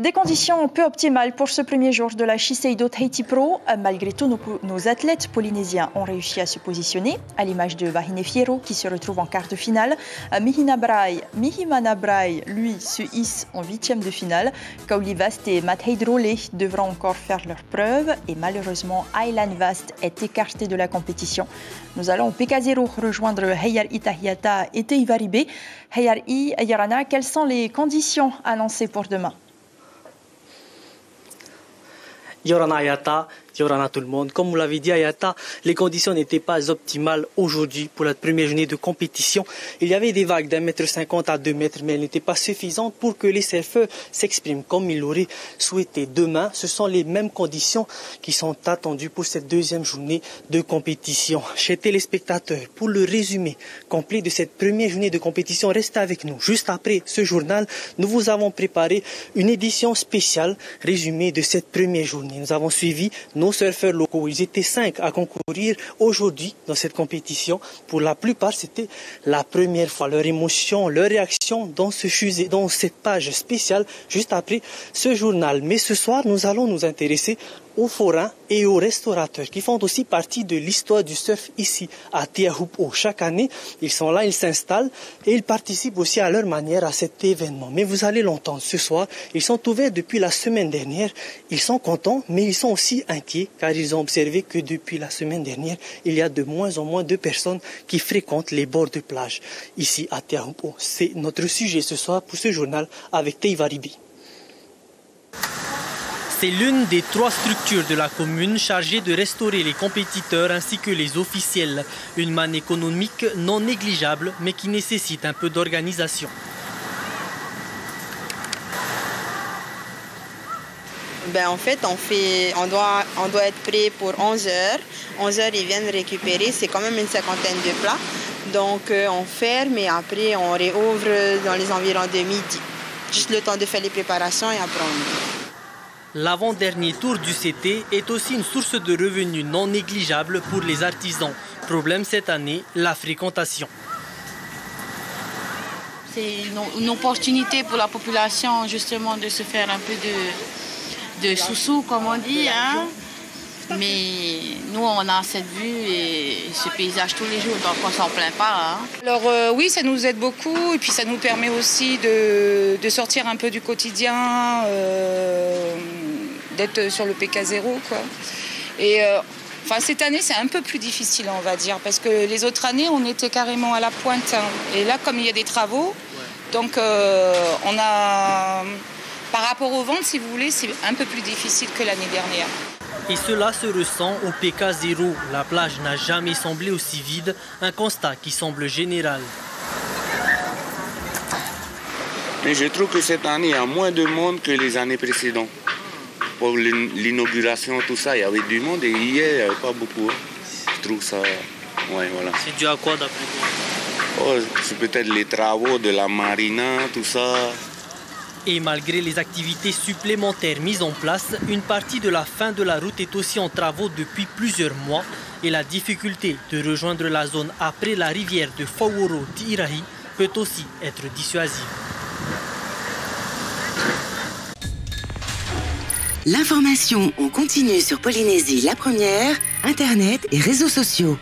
Des conditions peu optimales pour ce premier jour de la Shiseido Tahiti Pro. Malgré tout, nos athlètes polynésiens ont réussi à se positionner, à l'image de Wahine Fierro qui se retrouve en quart de finale. Mihimana Braille, lui, se hisse en huitième de finale. Kauli Vast et Matheid Rolé devront encore faire leurs preuves. Et malheureusement, Aylan Vast est écarté de la compétition. Nous allons au PK0 rejoindre Heyar Itahiata et Teivaribé. Heyar Yarana, quelles sont les conditions annoncées pour demain? Yorana Ayata, Yorana tout le monde. Comme vous l'avez dit Ayata, les conditions n'étaient pas optimales aujourd'hui pour la première journée de compétition. Il y avait des vagues d'1,50 m à 2 mètres, mais elles n'étaient pas suffisantes pour que les surfeurs s'expriment comme ils l'auraient souhaité. Demain, ce sont les mêmes conditions qui sont attendues pour cette deuxième journée de compétition. Chers téléspectateurs, pour le résumé complet de cette première journée de compétition, restez avec nous. Juste après ce journal, nous vous avons préparé une édition spéciale résumée de cette première journée. Nous avons suivi nos surfeurs locaux. Ils étaient 5 à concourir aujourd'hui dans cette compétition. Pour la plupart, c'était la première fois. Leur émotion, leur réaction dans cette page spéciale juste après ce journal. Mais ce soir, nous allons nous intéresser aux forains et aux restaurateurs qui font aussi partie de l'histoire du surf ici à Teahupo'o. Chaque année, ils sont là, ils s'installent et ils participent aussi à leur manière à cet événement. Mais vous allez l'entendre ce soir, ils sont ouverts depuis la semaine dernière. Ils sont contents, mais ils sont aussi inquiets car ils ont observé que depuis la semaine dernière, il y a de moins en moins de personnes qui fréquentent les bords de plage ici à Teahupo'o. C'est notre sujet ce soir pour ce journal avec Teivaribi. C'est l'une des 3 structures de la commune chargée de restaurer les compétiteurs ainsi que les officiels. Une manne économique non négligeable mais qui nécessite un peu d'organisation. En fait, on doit être prêt pour 11 heures. 11 heures, ils viennent récupérer. C'est quand même une 50aine de plats. Donc, on ferme et après, on réouvre dans les environs de midi. Juste le temps de faire les préparations et après, on ouvre. L'avant-dernier tour du CT est aussi une source de revenus non négligeable pour les artisans. Problème cette année, la fréquentation. C'est une opportunité pour la population justement de se faire un peu de sous-sous, comme on dit. Hein? Mais nous, on a cette vue et ce paysage tous les jours, donc on s'en plaint pas. Hein. Alors oui, ça nous aide beaucoup et puis ça nous permet aussi de sortir un peu du quotidien, d'être sur le PK0, quoi. Et cette année, c'est un peu plus difficile, on va dire, parce que les autres années, on était carrément à la pointe. Hein. Et là, comme il y a des travaux, donc on a, par rapport aux ventes, si vous voulez, c'est un peu plus difficile que l'année dernière. Et cela se ressent au PK0. La plage n'a jamais semblé aussi vide, un constat qui semble général. Mais je trouve que cette année, il y a moins de monde que les années précédentes. Pour l'inauguration, tout ça, il y avait du monde et hier, il n'y avait pas beaucoup. Je trouve ça... Ouais, voilà. C'est dû à quoi d'après toi? C'est peut-être les travaux de la marina, tout ça. Et malgré les activités supplémentaires mises en place, une partie de la fin de la route est aussi en travaux depuis plusieurs mois et la difficulté de rejoindre la zone après la rivière de Faworo-Tiirahi peut aussi être dissuasive. L'information en continu sur Polynésie la première, Internet et réseaux sociaux.